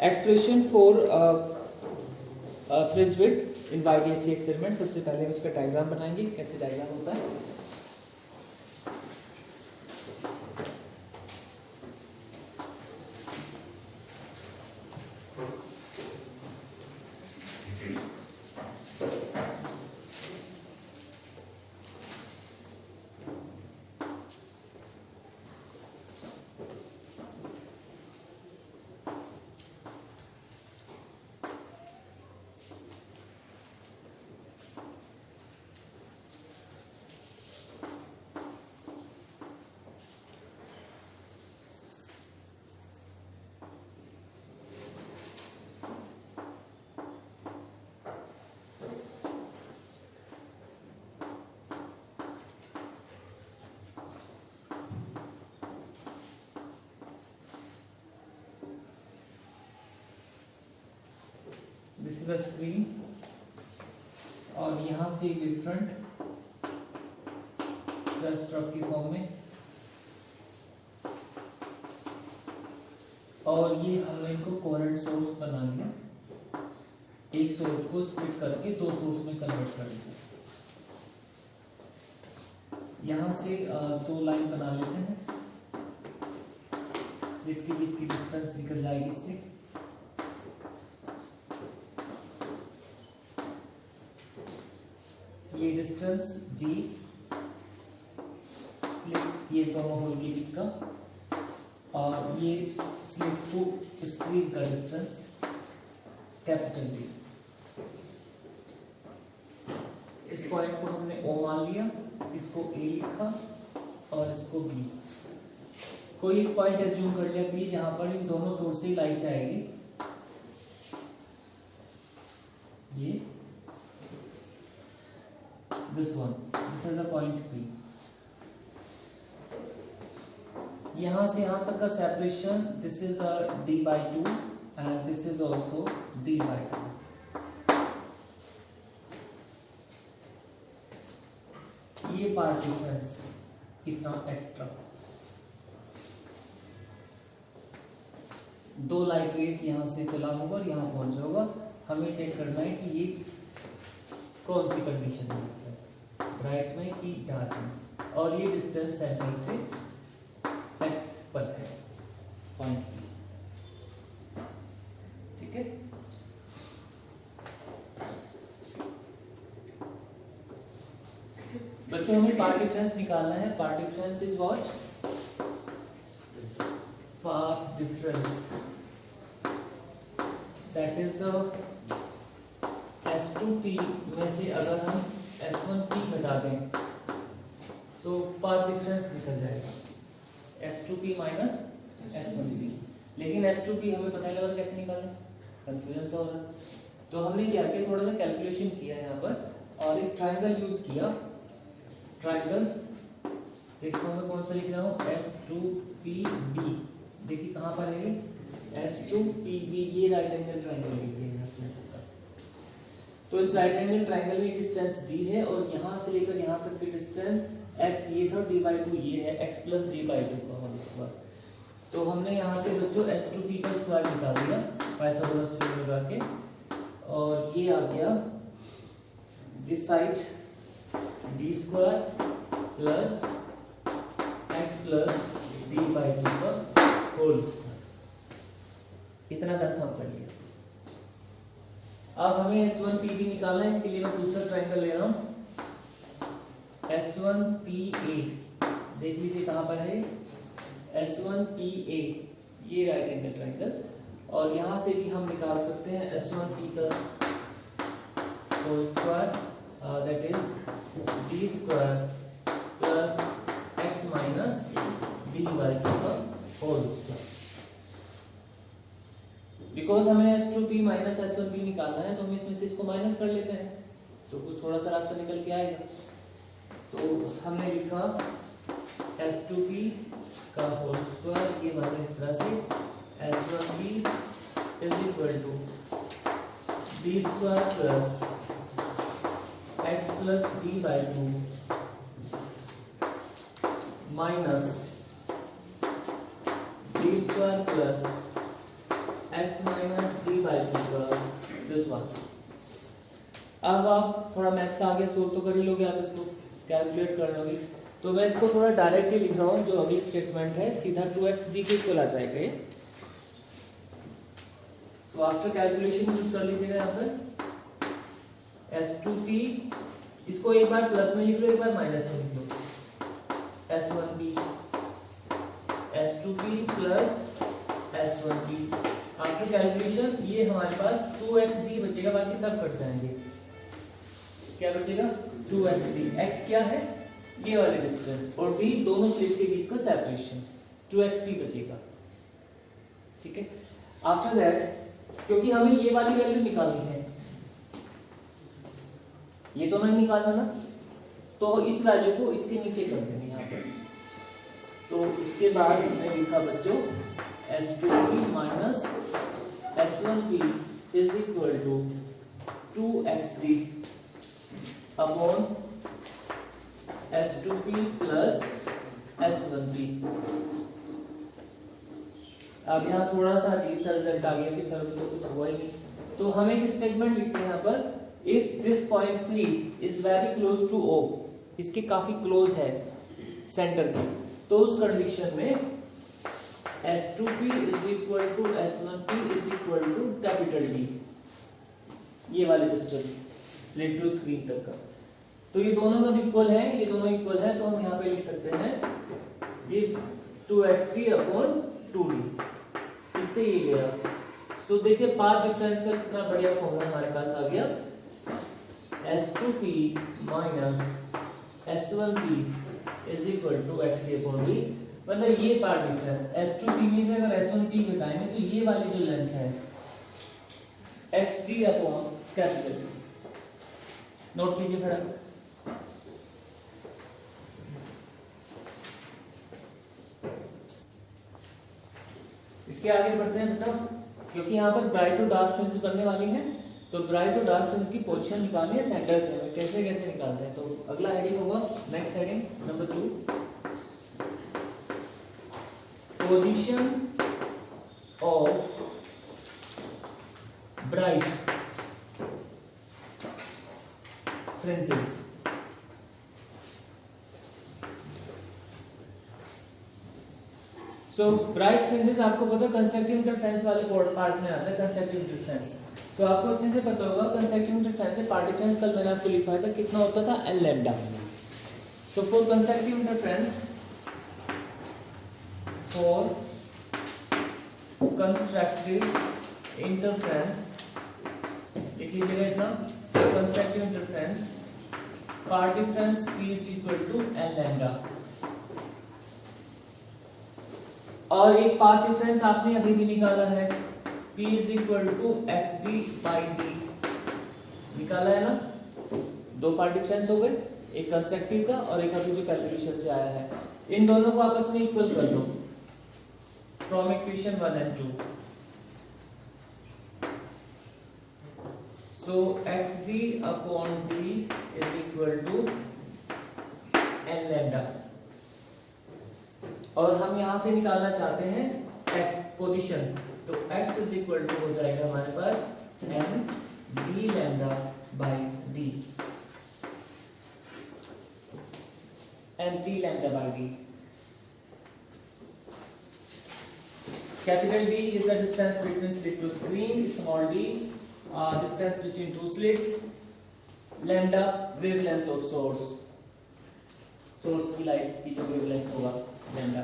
Expression for fringe width in YDAC experiment. सबसे पहले हम इसका डायग्राम बनाएंगे, कैसे डायग्राम होता है। दिस इज द स्क्रीन और यहाँ से डिफरेंट स्ट्रक की फॉर्म में, और ये हमने इनको कोहेरेंट सोर्स बना लिया। एक सोर्स को स्प्लिट करके दो सोर्स में कन्वर्ट कर दिया। यहाँ से दो लाइन बना लेते हैं, स्लिट के बीच की डिस्टेंस निकल जाएगी इससे। ये डिस्टेंस d, स्लिट ये दोनों होल के बीच का, और ये स्लिट टू स्क्रीन का डिस्टेंस कैपिटल D। इस पॉइंट को हमने O मान लिया, इसको A लिखा और इसको B। कोई एक पॉइंट एज्यूम कर लिया B जहां पर इन दोनों सोर्स से लाइट जाएगी। ये this one, this is a point P। यहाँ से यहाँ तक का separation, this is D/2 and this is also D/2। ये पार्ट डिफरेंस इतना एक्स्ट्रा। दो लाइट रेज यहाँ से चला होगा और यहाँ पहुंच होगा। हमें चेक करना है कि ये कौन सी कंडीशन है, ब्राइट में कि डार्क में, और ये डिस्टेंस सेंटर से x पर है पॉइंट। ठीक है, बच्चों हमें पाथ डिफरेंस निकालना है। Path difference is what? Path difference that is S2P में से अगर हम S1P घटा दें तो पाथ डिफरेंस निकल जाएगा, S2P माइनस S1P। लेकिन S2P हमें पता नहीं लगा कैसे निकालें, कंफ्यूजन सा हो रहा है। तो हमने क्या किया, थोड़ा सा कैलकुलेशन किया यहाँ पर और एक ट्रायंगल यूज किया। ट्रायंगल देखो मैं कौन सा लिख रहा हूँ, S2PB। देखिए कहाँ पर है, S2PB। ये राइट एंगल ट्रायंगल लिखिए यहाँ से। तो इस राइट एंगल ट्रायंगल में डिस्टेंस D है और यहाँ से लेकर यहाँ तक की डिस्टेंस x ये था, D/2 ये है, x प्लस D/2 का होल स्क्वायर। तो हमने यहाँ से बच्चों S2P का स्क्वायर निकाल दिया पाइथागोरस थ्योरम लगा के, और ये आ गया this side D square plus x plus D/2 का होल स्क्वायर। इतना कंफर्म कर लिया। अब हमें S1PB निकालना है, इसके लिए मैं दूसरा ट्रायंगल ले रहा हूँ, S1PA। देख लीजिए कहाँ पर है, S1PA ये राइट एंगल ट्रायंगल। और यहाँ से भी हम निकाल सकते हैं S1P का whole square, that is D square plus x minus D/2 का होल स्क्वायर। बिकॉज हमें S2P माइनस S1P निकालना है तो हम इसमें से इसको माइनस कर लेते हैं, तो कुछ थोड़ा सा रास्ता निकल के आएगा। तो हमने लिखा S2P का होल स्क्वायर, ये बना इस तरह से S1P is equal to D square plus x plus D/2 minus D square plus x minus G by this one. अब आप थोड़ा मैथ्स आ गया, सोल्व तो कर ही लोगे, आप इसको कैलकुलेट कर लोगे। तो मैं इसको थोड़ा डायरेक्टली लिख रहा हूँ, जो अगली स्टेटमेंट है सीधा 2x डी के इक्वल आ जाएगा ये। तो आफ्टर कैलकुलेशन यूज कर लीजिएगा यहाँ पर S2p, इसको एक बार प्लस में लिख लो, एक बार माइनस में लिख लो, S1p S2p plus S1p। After calculation ये हमारे पास 2xd बचेगा, बाकी सब कट जाएंगे। क्या बचेगा? 2xd। x क्या है? ये वाले डिस्टेंस, और d दोनों स्लिट के बीच का सेपरेशन, 2xd बचेगा। ठीक है। आफ्टर दैट, क्योंकि हमें ये वाली वैल्यू निकालनी है, ये तो नहीं निकालना ना, तो इस वैल्यू को इसके नीचे कर देंगे यहाँ पर। तो इसके बाद हमने लिखा बच्चों S2p minus S1p is equal to 2xd upon S2p plus S1p। अब यहाँ थोड़ा सा अजीब सा रिजल्ट आ गया कि सर में तो कुछ हुआ ही नहीं, तो हम एक स्टेटमेंट लिखते हैं यहाँ पर, if this point P is very close to O, इसके काफी क्लोज है सेंटर के, तो उस कंडीशन में S2p is equal to S1p is equal to capital D, ये वाले डिस्टेंस स्लिट टू स्क्रीन तक का। तो ये दोनों जब इक्वल है, ये दोनों इक्वल है, तो हम यहाँ पे लिख सकते हैं ये 2x3 अपॉन 2d, इससे ये गया। सो देखिए पाथ डिफरेंस का कितना बढ़िया फॉर्मूला हमारे पास आ गया, S2p minus S1p is equal to x3 upon d। मतलब ये पार्ट डिफरेंस S2p में से अगर S1p घटाएंगे तो ये वाली जो लेंथ है x3 upon capital D, note कीजिए फटाफट। इसके आगे बढ़ते हैं बेटा, क्योंकि यहाँ पर ब्राइट और डार्क फ्रिंज बनने वाली है, तो ब्राइट और डार्क फ्रिंज की पोजीशन निकालनी है सेंटर से। हमें कैसे कैसे निकालते हैं, तो अगला हेडिंग होगा, next heading number 2, position of bright fringes. So bright fringes आपको पता है कंसेक्टिव इंटरफेरेंस वाले पार्ट में आता है, कंसेक्टिव इंटरफेरेंस। तो आपको अच्छे से पता होगा कंसेक्टिव इंटरफेरेंस से पार्ट डिफरेंस कल मैंने आपको लिखवाया था, कितना होता था L lambda. So for consecutive interference, for constructive interference लिख लीजिएगा इतना, constructive interference path difference P is equal to L lambda. और एक पाथ डिफरेंस आपने अभी भी निकाला है, P is equal to XD by D, निकाला है ना। दो पार्ट डिफरेंस हो गए, एक कंस्ट्रक्टिव का और एक अभी जो कैलकुलेशन से आया है, इन दोनों को आपस में इक्वल कर लो from equation 1 and 2। So XD upon D is equal to L lambda, और हम यहां से निकालना चाहते हैं x पोजीशन, तो x इज इक्वल टू हो जाएगा हमारे पास n d lambda by d, n t lambda by d। Capital D is the distance between slit to screen, small d distance between two slits, lambda wavelength of source की light की जो wavelength होगा lambda.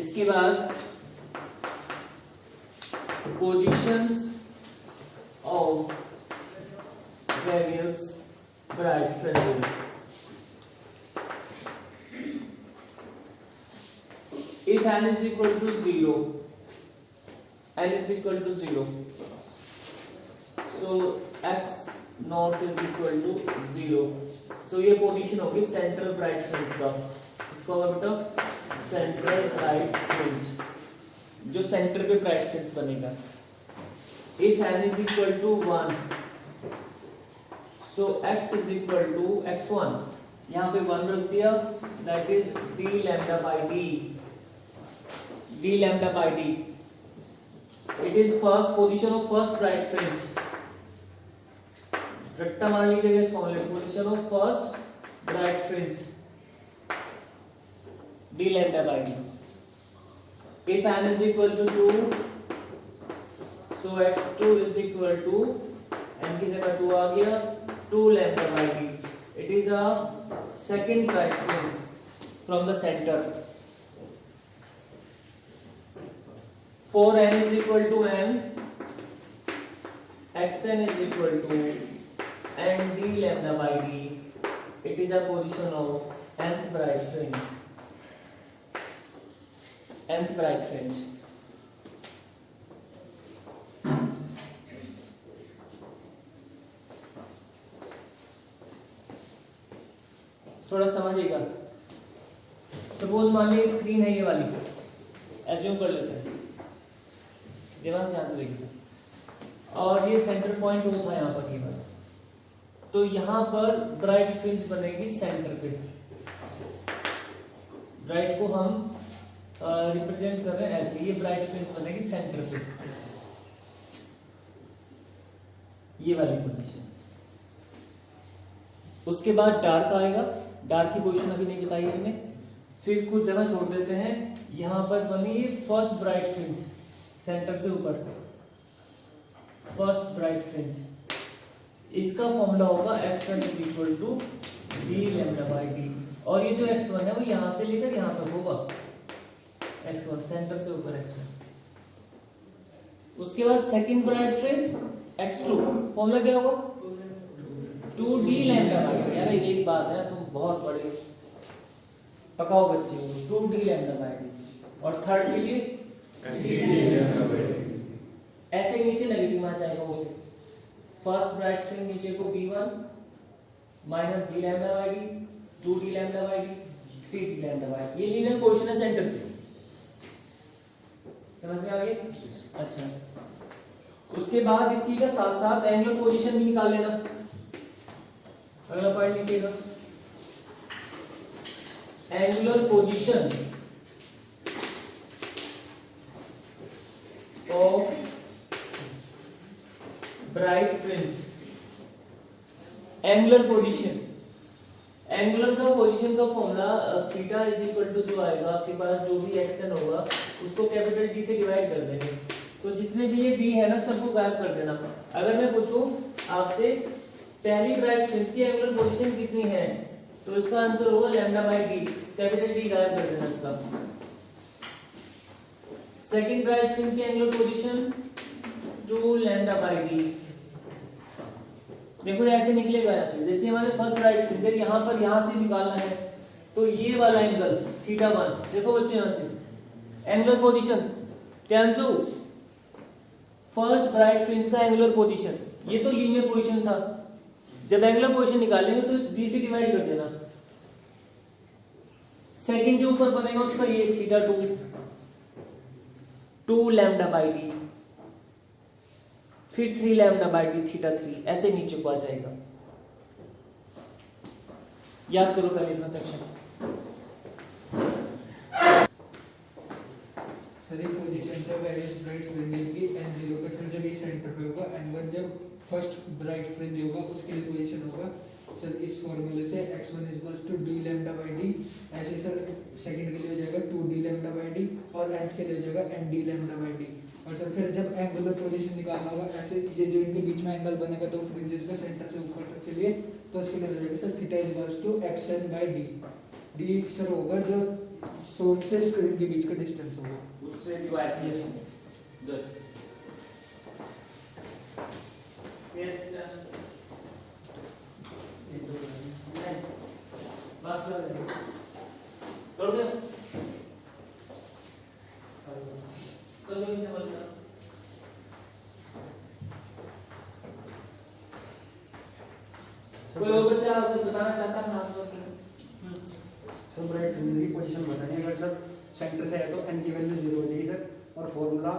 इसके बाद positions of various bright fringes. If n is equal to 0, n is equal to 0, so x naught is equal to 0। so ये position होगी central bright fringe का, इसको होगा बेटा सेंट्रल ब्राइट फ्रिंज, जो सेंटर पे ब्राइट फ्रिंज बनेगा। If n is equal to 1, so x is equal to x1, यहाँ पे 1 रख दिया, that is d lambda by D, d lambda by D, it is first position of first bright fringe, रट्टा मार लीजिएगा इस फॉर्मूले, position of first bright fringe, d lambda by d. If n is equal to 2, so x2 is equal to n की जगह 2 आ गया, 2 lambda by d. It is a second bright fringe from the center. For n is equal to n, xn is equal to n d lambda by d. It is a position of nth bright fringe. nth bright fringe. थोड़ा समझिएगा, suppose मान लीजिए screen है ये वाली, assume कर लेते हैं, ध्यान से आंसर देखिए, और ये सेंटर पॉइंट O था यहाँ पर ये वाला, तो यहाँ पर ब्राइट फ्रिंज बनेगी सेंटर पे, ब्राइट को हम रिप्रेजेंट कर रहे हैं ऐसे, ये ब्राइट फ्रिंज बनेगी सेंटर पे, ये वाली पोजीशन। उसके बाद डार्क आएगा, डार्क की पोजीशन अभी नहीं बताई हमने, फिर कुछ जगह छोड़ देते हैं, यहाँ पर बनी फर्स्ट ब्राइट फ्रिंज, सेंटर से ऊपर फर्स्ट ब्राइट फ्रिंज, इसका फॉर्मूला होगा x1 is equal to d lambda by d, और ये जो x1 है वो यहाँ से लेकर यहाँ तक होगा, x1 सेंटर से ऊपर x1। उसके बाद second bright fringe x2, formula क्या होगा 2d लैम्डा बाई डी। यार एक बात है, तुम बहुत बड़े पकाओ बच्चे हो, 2d लैम्डा बाई डी, और थर्ड के लिए 3d लैम्डा बाई डी, ऐसे नीचे नेगेटिव आ जाएगा उसे, फर्स्ट ब्राइट फ्रिंज नीचे को b1 minus d lambda by D, 2d lambda by D, 3d lambda by D, ये लीनियर पोजीशन है सेंटर से, समझ में आ गया? अच्छा, उसके बाद इसी का साथ साथ एंगुलर पोजीशन भी निकाल लेना, अगला पॉइंट लिखिएगा, angular position of bright fringe, angular position, angular का पोजीशन का formula theta is equal to जो आएगा आपके पास, जो भी एक्सन होगा उसको कैपिटल डी से डिवाइड कर देंगे, तो जितने भी ये डी है ना सबको गायब कर देना। अगर मैं पूछूं आपसे पहली ब्राइट फ्रिंज की एंगुलर पोजीशन कितनी है, तो इसका आंसर होगा lambda by D, capital D गायब कर देना इसका। सेकंड ब्राइट फ्रिंज की angular position 2 lambda by D, देखो ऐसे निकलेगा ऐसे, जैसे हमारे फर्स्ट ब्राइट फ्रिंज है, यहाँ पर यहाँ से निकालना है, तो ये वाला एंगल थीटा 1, देखो बच्चों यहाँ से एंगुलर पोजीशन टेंसो फर्स्ट ब्राइट फ्रिंज का एंगुलर पोजीशन, ये तो लीनियर पोजीशन था, जब एंगुलर पोजीशन निकालेंगे तो इस डी से डिवाइड कर देना, सेकंड जो ऊपर बनेगा उसका ये थीटा 2 लैम्डा बाई डी, फिर 3 लैम्डा बाई डी थीटा 3, ऐसे नीचे को आ जाएगा। याद करो पहले इतना सेक्शन। सर ये पोजीशन जब वेरियस ब्राइट फ्रिंजेस की n0 जब ये सेंटर पे होगा, n1 जब फर्स्ट ब्राइट फ्रिंज होगा उसके लिए पोजीशन होगा सर इस फॉर्मूले से x1 equals to d lambda by d, ऐसे सर सेकंड के लिए हो जाएगा 2d लैम्डा बाई d, और nth के लिए हो जाएगा nd लैम्डा बाई d, और सर फिर जब एंगुलर पोजीशन निकालना होगा ऐसे ये जो इनके बीच में एंगल बनेगा तो फ्रिंजेस का सेंटर से ऊपर तक के लिए, तो इसके लिए हो जाएगा sir theta equals to xn by d, d sir होगा जो सोर्स से स्क्रीन के बीच का डिस्टेंस होगा, उससे डिवाइड यस गुड यस बस कर दो तो जो इसे बोलना कोई और बच्चा कुछ बताना चाहता है आप लोग? सर ब्राइट फ्रिंज की पोजीशन बतानी है, अगर सर सेंटर से है तो n की वैल्यू 0 हो जाएगी सर, और फॉर्मूला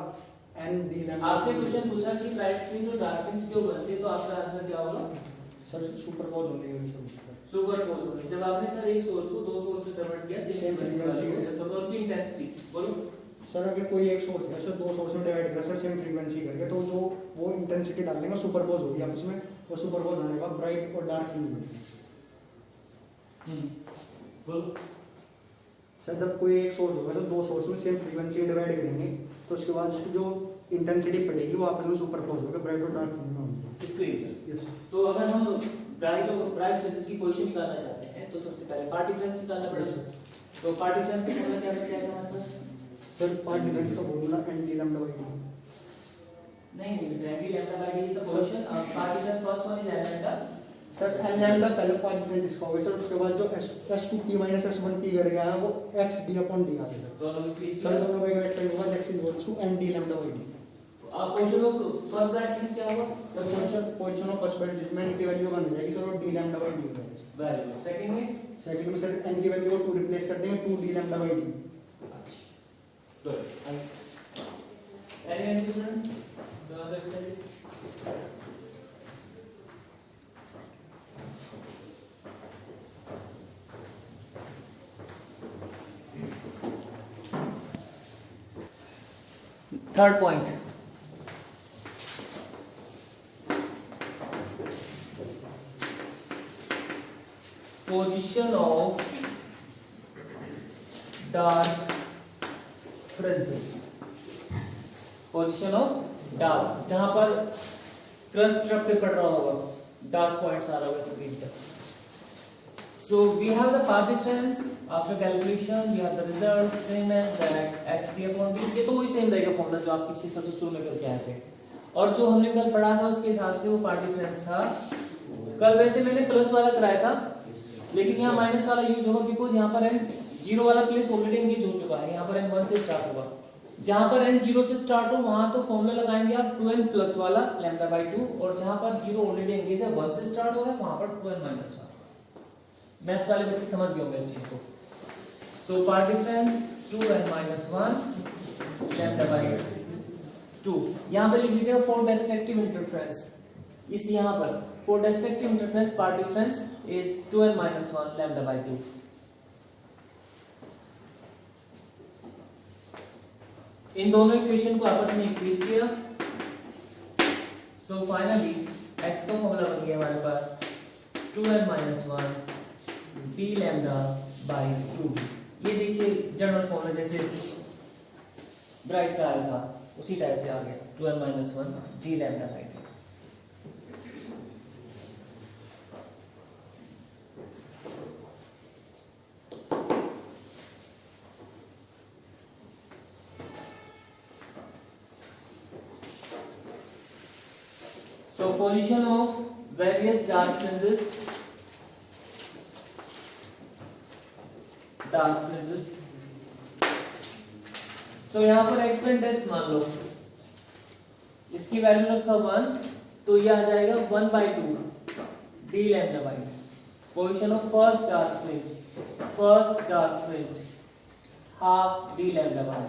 n d लैम्डा। आपसे क्वेश्चन पूछा कि ब्राइट फ्रिंज और डार्क फ्रिंज क्यों बनती है, तो आपका आंसर क्या होगा? सर सुपरपोज होने का भी सब सुपरपोज होने, जब आपने सर एक सोर्स को दो सोर्स में कन्वर्ट किया सेम फ्रीक्वेंसी वाले को, तो उनकी इंटेंसिटी बोलो। सर अगर कोई एक सोर्स है सर दो सोर्स में डिवाइड करा सर सेम फ्रीक्वेंसी करके, तो जो वो इंटेंसिटी डालने का सुपरपोज होगी आपस में, और सुपरपोज होने का ब्राइट और डार्क नहीं होगी। बोलो। सर जब कोई एक सोर्स होगा सर दो सोर्स में सेम फ्रीक्वेंसी डिवाइड करेंगे, तो उसके बाद उसकी जो इंटेंसिटी पड़ेगी वो आपस में सुपरपोज होगा, ब्राइट और डार्क नहीं होगी। स्क्रीन पर। यस। तो अगर हम ब्राइट फ्रिंजेस की पोजीशन निकालना चाहते हैं तो सबसे पहले पार्ट डिफरेंस निकालना पड़ेगा। तो पार्ट डिफरेंस का फॉर्मूला क्या है हमारे पास? सर पार्ट डिफरेंस का formula n D lambda by D. नहीं n lambda by D is the position, path difference first one is n lambda. Sir n lambda पहले पार्ट डिफरेंस इसका होगा सर, उसके बाद जो S two P minus S one P कर गया है वो एक्स डी अपॉन डी आ गया सर। दोनों की फ्रीज सर दोनों का वेक्टर होगा X is equal to N D lambda by D. Position of first bright fringe क्या होगा? Position of first bright fringe की वैल्यू बन जाएगी सर, और डी लैम्डा बाई डी हो जाएगा। Very good. सेकंड में सर एन की वैल्यू को 2 रिप्लेस कर देंगे, 2 D lambda by D. Good. Any student the other exercise? Third point, position of dark fringes. Position of dark, जहां पर क्रस्ट रफ पे पड़ रहा होगा, डार्क पॉइंट्स आ रहा होगा स्क्रीन पर। So we have the path difference after calculation, we have the result same as that xt upon d। ये तो वही सेम रहेगा फॉर्मूला जो आप पिछले सबसे शुरू में करके आए थे, और जो हमने कल पढ़ा था उसके हिसाब से वो पार्ट डिफरेंस था। कल वैसे मैंने प्लस वाला कराया था, लेकिन यहाँ माइनस वाला यूज होगा बिकॉज यहाँ पर n जीरो वाला प्लेस ऑलरेडी एंगेज हो चुका है, यहाँ पर n 1 से स्टार्ट होगा। जहाँ पर n 0 से स्टार्ट हो वहां तो फॉर्मूला लगाएंगे आप 2n प्लस वाला लैम्डा बाई 2, और जहाँ पर 0 ऑलरेडी एंगेज है 1 से स्टार्ट हो रहा है वहां पर 2n माइनस वाला। मैथ्स वाले बच्चे समझ गए होंगे इस चीज को। So path difference 2n minus 1 lambda by 2। यहाँ पे लिख लीजिएगा फॉर डिस्ट्रक्टिव इंटरफेरेंस, इस यहाँ पर for destructive interference path difference is 2n minus 1 lambda by 2। इन दोनों इक्वेशन को आपस में इक्वेट किया, सो फाइनली x का फॉर्मूला बन गया हमारे पास 2n minus 1 d lambda by 2। ये देखिए जनरल फॉर्मूला जैसे ब्राइट का आया था उसी टाइप से आ गया 2n minus 1 d lambda by 2। So position of various dark fringes, so यहाँ पर एक्सपेंट टेस्ट मान लो, इसकी वैल्यू रखा 1, तो ये आ जाएगा 1/2 d lambda by. Position of first dark fringe half d lambda by,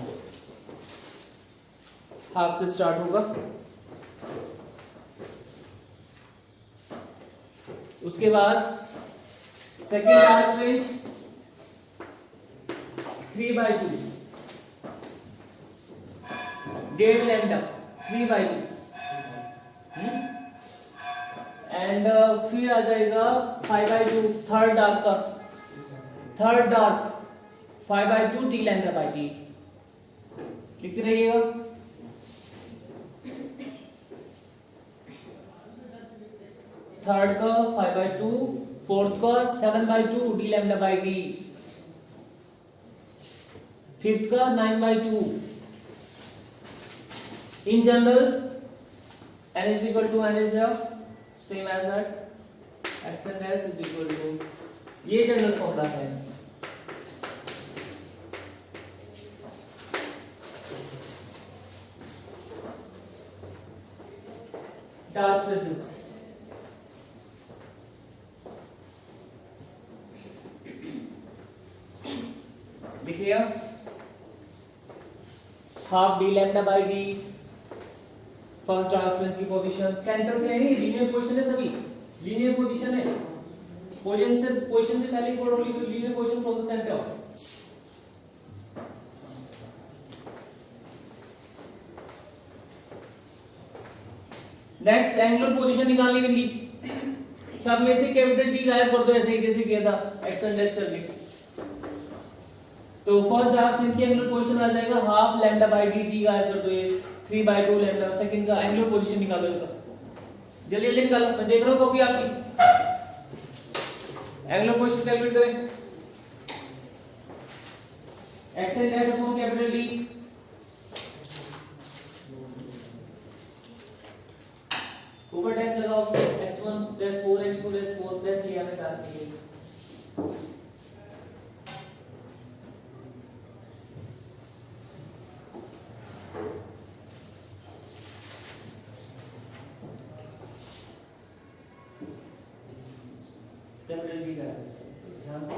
half से स्टार्ट होगा। उसके बाद सेकेंड डार्क फ्रिंज 3/2 डेढ़ लैम्डा 3/2 एंड फिर आ जाएगा 5/2 third dark 5/2 T lambda by T. लिखते रहिएगा। थर्ड का 5/2, फोर्थ का 7/2 D lambda by D, fifth का 9/2। In general n is equal to n is same as that x and s is equal to, ये general formula है। Dark fringes लिख लिया, half D lambda by D first dark fringe की position, centre से नहीं linear position है सभी, linear position है, पोजीशन से पहले code linear position from the centre. Next angular position निकालनी होगी, सब में से कैपिटल टी गायब कर दो, ऐसे ही जैसे किया था एक्शन डैश करके। तो फर्स्ट हाफ फ्रिंज की एंगुलर पोजीशन आ जाएगा half lambda by D, T गायब कर दो, ये 3/2 लैम्डा। सेकंड का एंगुलर पोजीशन निकालो इनका, जल्दी जल्दी निकालो, मैं देख रहा हूं कॉपी आपकी। एंगुलर पोजीशन कैलकुलेट करें, action dash upon capital D, ऊपर डैश लगाओ, x1 + 4 x2 + 4 प्लस लिया मैं डाल के कैपिटल डी का ध्यान से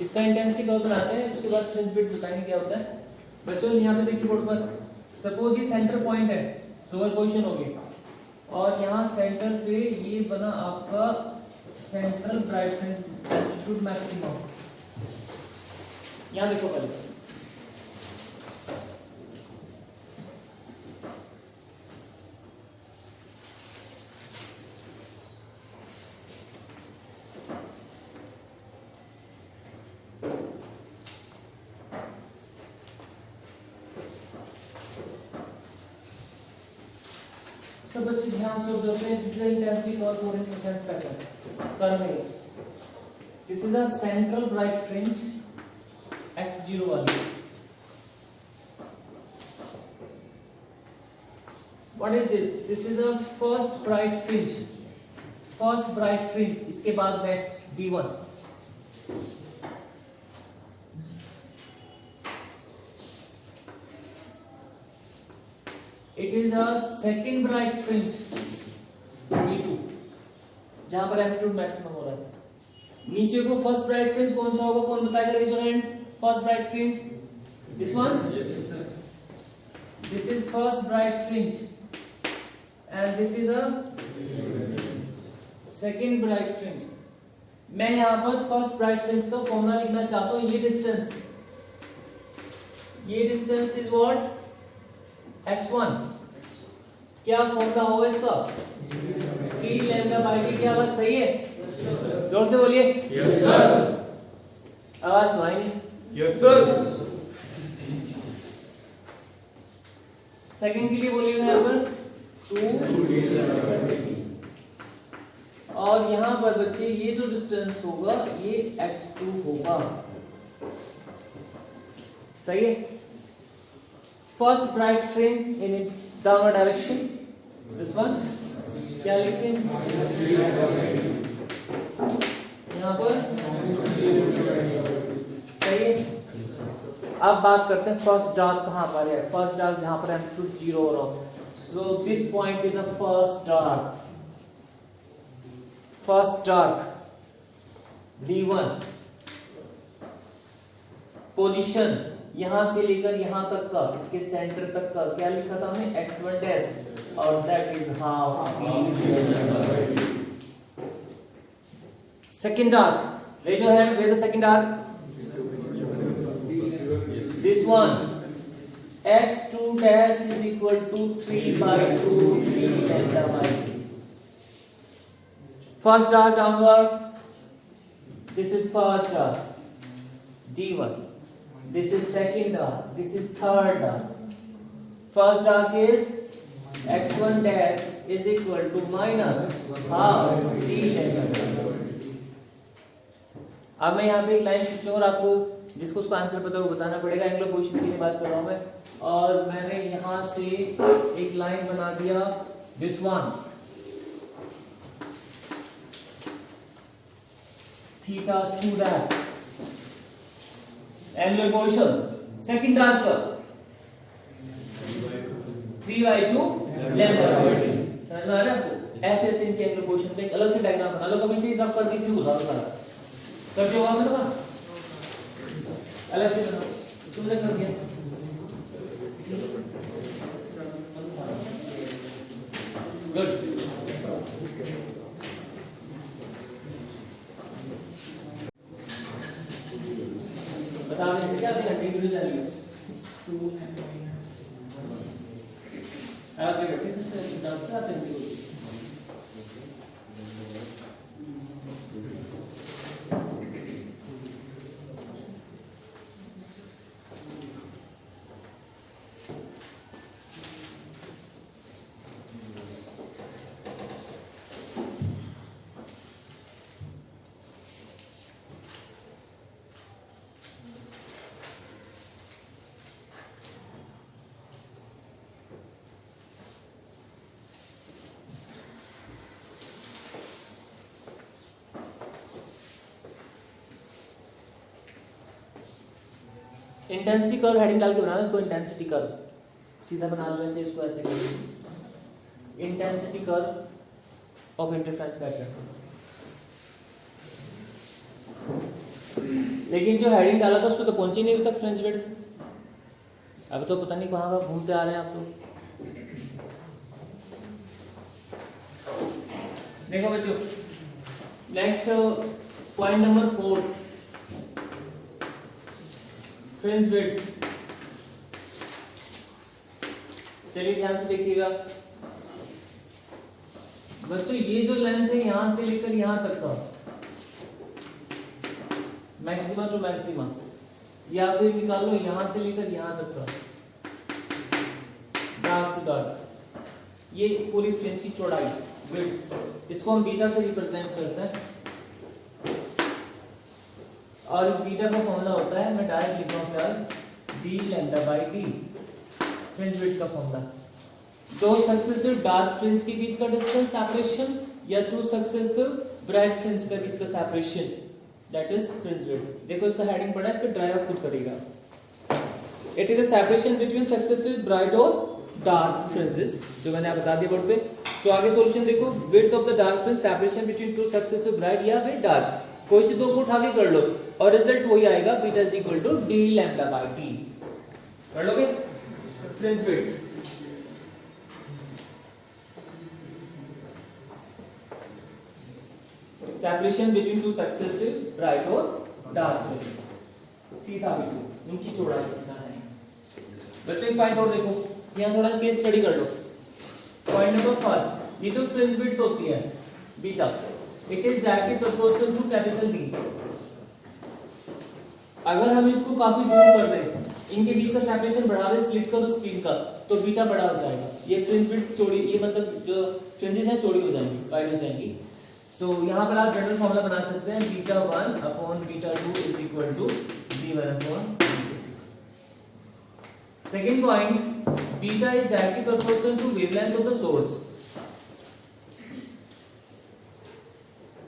इसका इंटेंसिटी कर्व बनाते हैं, उसके बाद फ्रिंज बिट बताएंगे क्या होता है। बच्चों यहाँ पे देखिए बोर्ड पर, सपोज ये सेंटर पॉइंट है, सुपर पोजीशन हो गई, और यहाँ सेंटर पे ये बना आपका central bright fringe altitude maximum. यहाँ देखो पहले सब बच्चे ध्यान से ऑब्जर्व करें। This is the intensity curve for interference pattern curve है। This is a central bright fringe x0 वाली। What is this? This is a first bright fringe, first bright fringe. इसके बाद next b1, it is a second bright fringe B2 जहां पर amplitude maximum हो रहा है। नीचे को फर्स्ट ब्राइट फ्रिंज कौन सा होगा, कौन बताएगा? Resonant first bright fringe, this one, yes sir, this is first bright fringe and this is a second bright fringe. मैं यहां पर फर्स्ट ब्राइट फ्रिंज का फॉर्मूला लिखना चाहता हूं। ये डिस्टेंस इज व्हाट? x1। क्या फॉर्मूला होगा इसका? t lambda by d। क्या बात सही है? जोर से बोलिए। यस सर, आवाज सुनाई नहीं। Yes sir. सेकंड के लिए बोलिएगा यहाँ पर 2 और यहाँ पर बच्चे ये जो डिस्टेंस होगा ये x2 होगा। सही है? First bright fringe in downward direction, this one. क्या लिखते हैं यहाँ पर? सही है। अब बात करते हैं फर्स्ट डार्क कहाँ पर है। फर्स्ट डार्क जहां पर एम्पलीट्यूड 0 हो रहा हो। So this point is a first dark, first dark D1। Position यहां से लेकर यहां तक का, इसके सेंटर तक का क्या लिखा था हमने? x1 डैश, और that is half b। Second dark, raise your hand, where the second dark? This one. x2 dash is equal to 3 by 2 d lambda by d. First arc downward, this is first arc, d1. This is second arc, this is third arc. First arc is x1 dash is equal to minus half d lambda. अब मैं यहाँ पे एक line खींचूँ और आपको जिसको उसका answer पता है वो बताना पड़ेगा। एंगुलर पोजीशन की बात कर रहा हूँ मैं, और मैंने यहाँ से एक लाइन बना दिया this one, theta 2 dash, angular position second arc का 3/2 लैम्डा बाय d। समझ में आ रहा है आपको? ऐसे ऐसे इनके एंगुलर पोजीशन पे एक अलग से डायग्राम बना लो, कभी से रफ करके इसी बुझा दो सारा कर दिया होगा मैंने, अलग से बनाओ, तुमने कर दिया। गुड। बता रहे से क्या घंटे की जा रही है आगे बैठे से दस क्या आते हैं। इंटेंसिटी कर्व हेडिंग डाल के बनाना, इसको इंटेंसिटी कर्व सीधा बना लेना चाहिए, इसको ऐसे करिए intensity curve of interference pattern. लेकिन जो हेडिंग डाला था उसमें तो पहुंचे नहीं अभी तक फ्रिंज विड्थ, अब तो पता नहीं कहाँ कहाँ घूमते आ रहे हैं आप लोग। देखो बच्चों, next point number 4, fringe width. चलिए ध्यान से देखिएगा बच्चों, ये जो लेंथ है यहां से लेकर यहां तक का मैक्सिमम टू मैक्सिमम, या फिर निकालो यहां से लेकर यहां तक का डार्क टू डार्क, ये पूरी फ्रिंज की चौड़ाई विड्थ, इसको हम बीटा से रिप्रेजेंट करते हैं। और इस बीटा का फॉर्मूला होता है, मैं डायरेक्ट लिख रहा हूं क्या, D lambda by D, fringe width का फॉर्मूला। दो सक्सेसिव डार्क फ्रिंज के बीच का डिस्टेंस सेपरेशन या टू सक्सेसिव ब्राइट फ्रिंज के बीच का separation, that is fringe width. देखो इसका हेडिंग पड़ा है, इसको ड्राइव खुद करेगा। It is a separation between successive bright और डार्क फ्रिंजेस, जो मैंने आप बता दिया बोर्ड पे। तो आगे सॉल्यूशन देखो, width of the dark fringe separation between two successive bright या फिर डार्क, कोई से दो को उठा के कर लो और रिजल्ट वही आएगा, beta is equal to D lambda by D. कर लोगे fringe width. Separation between two successive bright और डार्क फ्रिंज, सीधा बिल्कुल उनकी चौड़ाई कितना है। बच्चों एक पॉइंट और देखो, यहाँ थोड़ा केस स्टडी कर लो। पॉइंट नंबर फर्स्ट, ये जो फ्रिंज विड्थ होती है beta, it is directly proportional to capital D. अगर हम इसको काफी दूर कर दें, इनके बीच का सेपरेशन बढ़ा दें, स्लिट कर दो स्क्रीन का, तो बीटा बड़ा हो जाएगा। ये फ्रिंज विड्थ चौड़ी, ये मतलब जो फ्रिंजेस हैं चौड़ी हो जाएंगी, वाइड हो जाएंगी। सो यहाँ पर आप जनरल फॉर्मूला बना सकते हैं, beta 1 upon beta 2 is equal to b1 upon b2। Second point, beta is directly proportional to wavelength of the source.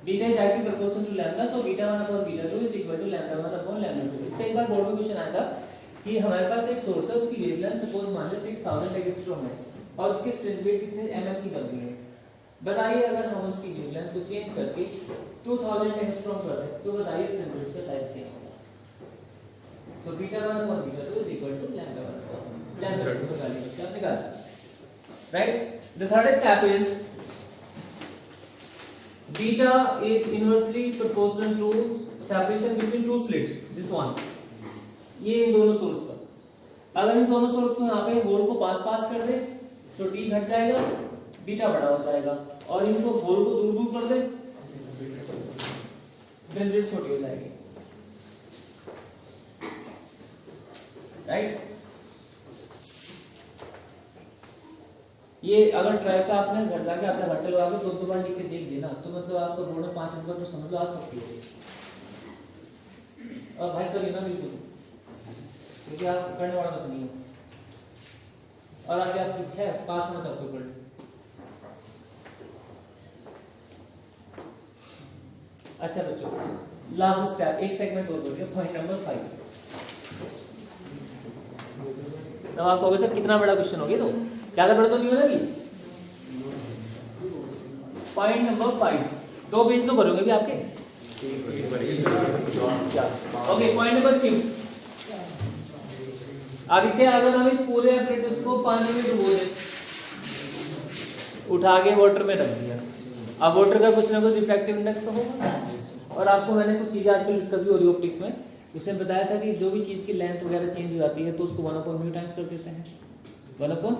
Beta is directly proportional to lambda, so beta 1 upon beta 2 is equal to lambda 1 upon lambda 2। इसका एक बार board में question आया था कि हमारे पास एक source है, उसकी वेवलेंथ सपोज मान ले 6000 एंगस्ट्रॉम है और उसकी फ्रिंज विड्थ कितने mm की बन रही है। बताइए अगर हम उसकी वेवलेंथ को चेंज करके 2000 एंगस्ट्रॉम कर दें तो बताइए फ्रिंज विड्थ का साइज क्या होगा। So beta 1 upon beta 2 is equal to lambda 1 upon lambda 2 का वैल्यू क्या निकाल सकते, right. The third step is beta is inversely proportional to separation between two slits, this one, ये इन दोनों सोर्स का। अगर इन दोनों सोर्स को यहाँ पे होल को पास कर दे तो टी घट जाएगा, बीटा बड़ा हो जाएगा, और इनको होल को दूर दूर कर दे फ्रिंज विड्थ छोटी हो जाएगी, राइट। ये अगर ट्राई का आपने घर जाके आपने घंटे लगा के दो बार लिख के देख दिया ना, तो मतलब आपको बोर्ड में 5 नंबर तो समझ लो आप पक्की हो गई। और भाई करिए ना बिल्कुल, क्योंकI आप करने वाला बस नहीं हो, और आगे आपकी इच्छा है पास होना चाहते हो कर। अच्छा बच्चों, लास्ट स्टेप, एक सेगमेंट और बोलिए, पॉइंट नंबर 5। तब आप कहोगे सर कितना बड़ा क्वेश्चन हो गया, तो ज्यादा बड़ा तो नहीं होगा कि। पॉइंट नंबर 5, 2 पेज तो भरोगे भी आपके। Okay, point number 3। आदित्य अगर हम इस पूरे एपरेटस को पानी में डुबो दें, उठा के वाटर में रख दिया, अब वाटर का कुछ ना कुछ रिफ्रैक्टिव इंडेक्स तो होगा। और आपको मैंने कुछ चीजें आजकल डिस्कस भी हो रही ऑप्टिक्स में, उसने बताया था कि जो भी चीज की लेंथ वगैरह चेंज हो जाती है तो उसको 1/μ टाइम्स कर देते हैं, 1/μ।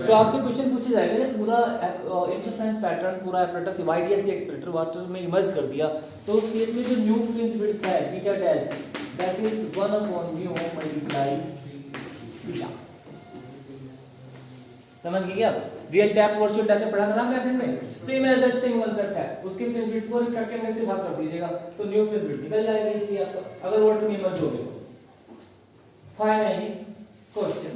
तो आपसे क्वेश्चन पूछा जाएगा जब पूरा इंटरफेरेंस पैटर्न पूरा एपरेटस YDSC एक्सपेक्टर वाटर में इमर्ज कर दिया, तो उस केस में जो न्यू फ्रिंज विड्थ है beta dash, that is 1/μ multiply beta. समझ गए क्या? रियल टैप वर्चुअल टैप पढ़ा था ना आपने में, same as that same concept है। उसके फ्रिंज विड्थ को रिफ्रैक्टिव इंडेक्स से भाग कर दीजिएगा तो न्यू फ्रिंज विड्थ निकल जाएगा इसलिए आपका, अगर वाटर में इमर्ज हो गए। Finally question